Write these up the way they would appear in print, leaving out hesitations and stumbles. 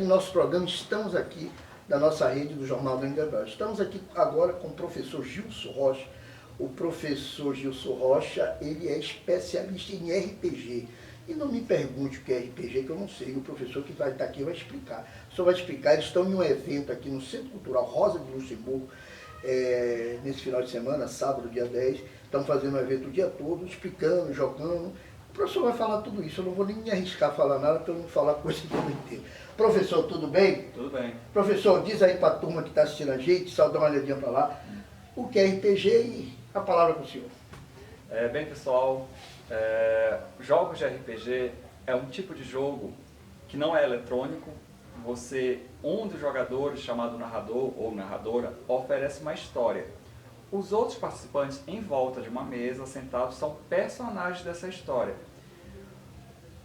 nosso programa. Estamos aqui da nossa rede do Jornal do Engabar. Estamos aqui agora com o professor Gilson Rocha. O professor Gilson Rocha, ele é especialista em RPG. E não me pergunte o que é RPG, que eu não sei. O professor que vai estar aqui vai explicar. O senhor vai explicar. Eles estão em um evento aqui no Centro Cultural Rosa de Luxemburgo, nesse final de semana, sábado, dia 10. Estão fazendo um evento o dia todo, explicando, jogando. O professor vai falar tudo isso. Eu não vou nem me arriscar a falar nada, para eu não falar coisa que eu não entendo. Professor, tudo bem? Tudo bem. Professor, diz aí para a turma que está assistindo a gente, só dá uma olhadinha para lá, o que é RPG e a palavra para o senhor. Bem, pessoal, jogos de RPG é um tipo de jogo que não é eletrônico. Um dos jogadores, chamado narrador ou narradora, oferece uma história. Os outros participantes em volta de uma mesa, sentados, são personagens dessa história.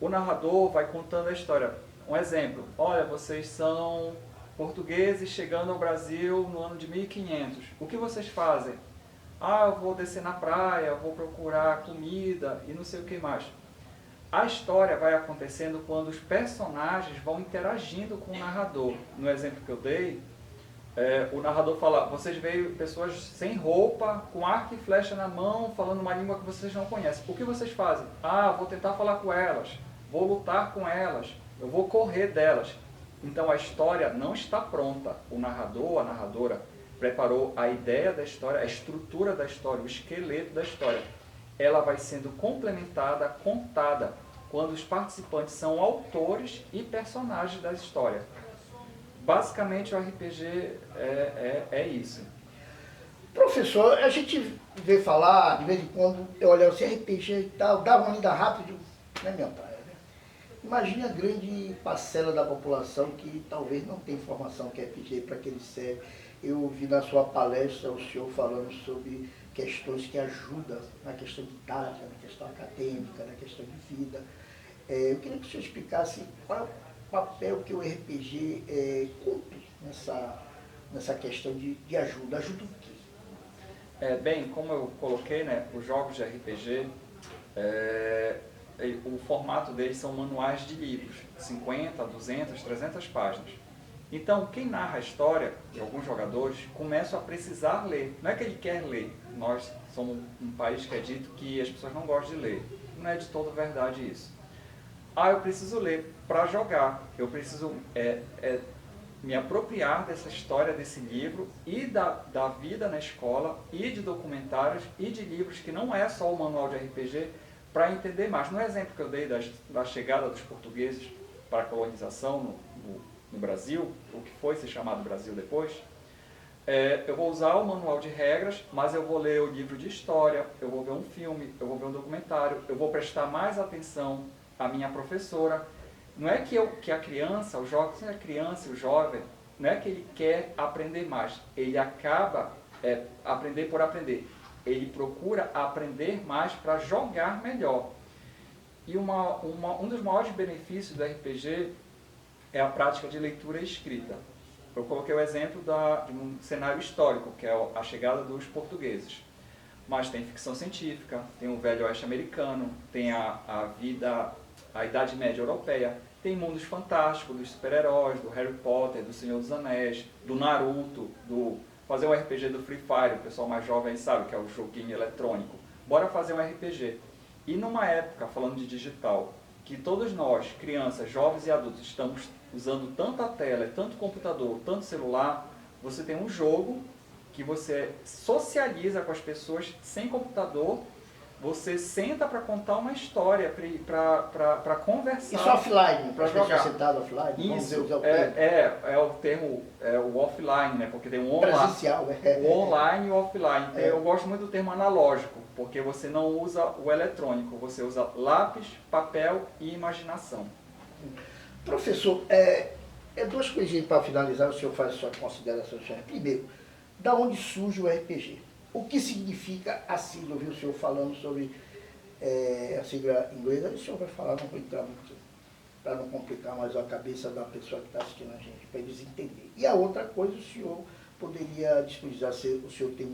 O narrador vai contando a história. Um exemplo: olha, vocês são portugueses chegando ao Brasil no ano de 1500. O que vocês fazem? Ah, eu vou descer na praia, vou procurar comida e não sei o que mais. A história vai acontecendo quando os personagens vão interagindo com o narrador. No exemplo que eu dei, o narrador fala: vocês veem pessoas sem roupa, com arco e flecha na mão, falando uma língua que vocês não conhecem. O que vocês fazem? Ah, vou tentar falar com elas, vou lutar com elas, eu vou correr delas. Então a história não está pronta. O narrador, a narradora, preparou a ideia da história, a estrutura da história, o esqueleto da história. Ela vai sendo complementada, contada, quando os participantes são autores e personagens da história. Basicamente o RPG é isso. Professor, a gente vê falar, de vez em quando, eu olho assim, RPG e tal, dá uma lida rápida, não é minha praia, né? Imagine a grande parcela da população que talvez não tem informação que é RPG, para que ele serve. Eu ouvi na sua palestra o senhor falando sobre questões que ajudam na questão didática, na questão acadêmica, na questão de vida. Eu queria que o senhor explicasse qual é o papel que o RPG cumpre nessa questão de ajuda. Ajuda o quê? Bem, como eu coloquei, né, os jogos de RPG, o formato deles são manuais de livros, 50, 200, 300 páginas. Então, quem narra a história, de alguns jogadores, começam a precisar ler. Não é que ele quer ler. Nós somos um país que é dito que as pessoas não gostam de ler. Não é de toda verdade isso. Eu preciso ler para jogar. Eu preciso me apropriar dessa história, desse livro, e da vida na escola, e de documentários, e de livros que não é só o manual de RPG, para entender mais. No exemplo que eu dei da chegada dos portugueses para a colonização no Brasil, o que foi ser chamado Brasil depois, eu vou usar o manual de regras, mas eu vou ler o livro de história, eu vou ver um filme, eu vou ver um documentário, eu vou prestar mais atenção à minha professora. Não é que a criança, o jovem, a criança, o jovem, não é que ele quer aprender mais, ele acaba aprender por aprender. Ele procura aprender mais para jogar melhor. E um dos maiores benefícios do RPG é a prática de leitura e escrita. Eu coloquei o exemplo de um cenário histórico, que é a chegada dos portugueses. Mas tem ficção científica, tem o Velho Oeste americano, tem a Idade Média europeia, tem mundos fantásticos, dos super-heróis, do Harry Potter, do Senhor dos Anéis, do Naruto, fazer um RPG do Free Fire, o pessoal mais jovem sabe que é o joguinho eletrônico. Bora fazer um RPG. E numa época, falando de digital, que todos nós, crianças, jovens e adultos, estamos usando tanta tela, tanto computador, tanto celular, você tem um jogo que você socializa com as pessoas sem computador, você senta para contar uma história, para conversar. Isso offline, para jogar. Sentado offline? Isso, o termo o offline, né? Porque tem um online. Presencial, o online e o offline. Eu gosto muito do termo analógico, porque você não usa o eletrônico, você usa lápis, papel e imaginação. Professor, duas coisinhas para finalizar, o senhor faz a sua consideração. Primeiro, da onde surge o RPG? O que significa a sigla? Eu vi o senhor falando sobre a sigla inglesa, o senhor vai falar, não vou entrar muito, para não complicar mais a cabeça da pessoa que está assistindo a gente, para eles entenderem. E a outra coisa, o senhor poderia disponibilizar, o senhor tem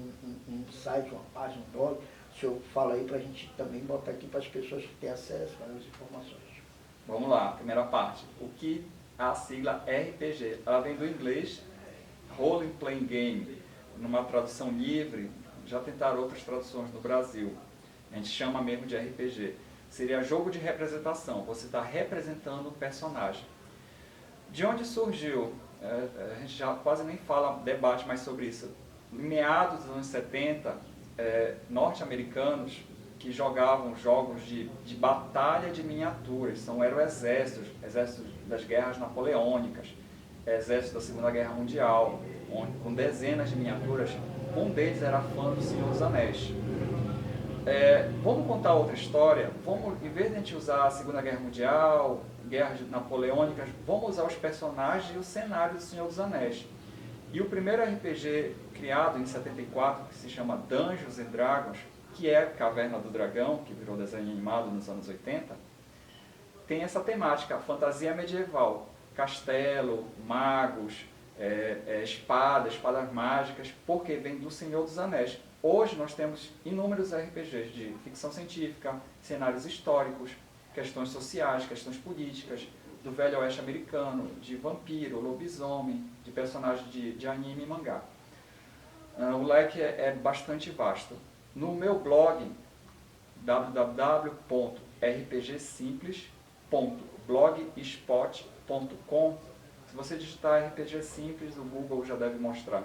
um site, uma página, um blog, o senhor fala aí para a gente também botar aqui para as pessoas que têm acesso às informações. Vamos lá, primeira parte. a sigla RPG. Ela vem do inglês Role Playing Game, numa tradução livre. Já tentaram outras traduções no Brasil. A gente chama mesmo de RPG. Seria jogo de representação. Você está representando um personagem. De onde surgiu? A gente já quase nem fala, debate mais sobre isso. Em meados dos anos 70, norte-americanos que jogavam jogos de batalha de miniaturas, eram exércitos das guerras napoleônicas, exércitos da Segunda Guerra Mundial, com dezenas de miniaturas. Um deles era fã do Senhor dos Anéis. Vamos contar outra história. Em vez de a gente usar a Segunda Guerra Mundial, guerras napoleônicas, vamos usar os personagens e o cenário do Senhor dos Anéis. E o primeiro RPG criado em 74, que se chama Dungeons and Dragons, que é Caverna do Dragão, que virou desenho animado nos anos 80, tem essa temática, a fantasia medieval, castelo, magos, espadas mágicas, porque vem do Senhor dos Anéis. Hoje nós temos inúmeros RPGs de ficção científica, cenários históricos, questões sociais, questões políticas, do velho oeste americano, de vampiro, lobisomem, de personagens de anime e mangá. O leque é bastante vasto. No meu blog, www.rpgsimples.blogspot.com, se você digitar RPG Simples, o Google já deve mostrar.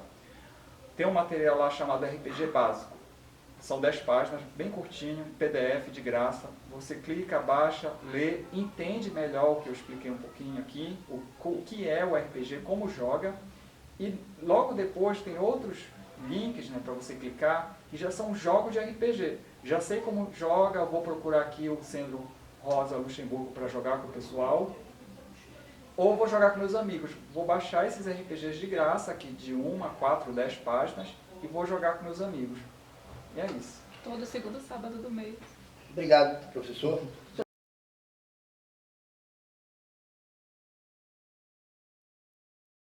Tem um material lá chamado RPG Básico. São 10 páginas, bem curtinho, PDF de graça. Você clica, baixa, lê, entende melhor o que eu expliquei um pouquinho aqui, o que é o RPG, como joga. E logo depois tem outros links, né, para você clicar, que já são jogos de RPG. Já sei como joga, vou procurar aqui o Sandro Rosa Luxemburgo para jogar com o pessoal. Ou vou jogar com meus amigos. Vou baixar esses RPGs de graça, aqui de 1 a 4, 10 páginas, e vou jogar com meus amigos. E é isso. Todo segundo sábado do mês. Obrigado, professor.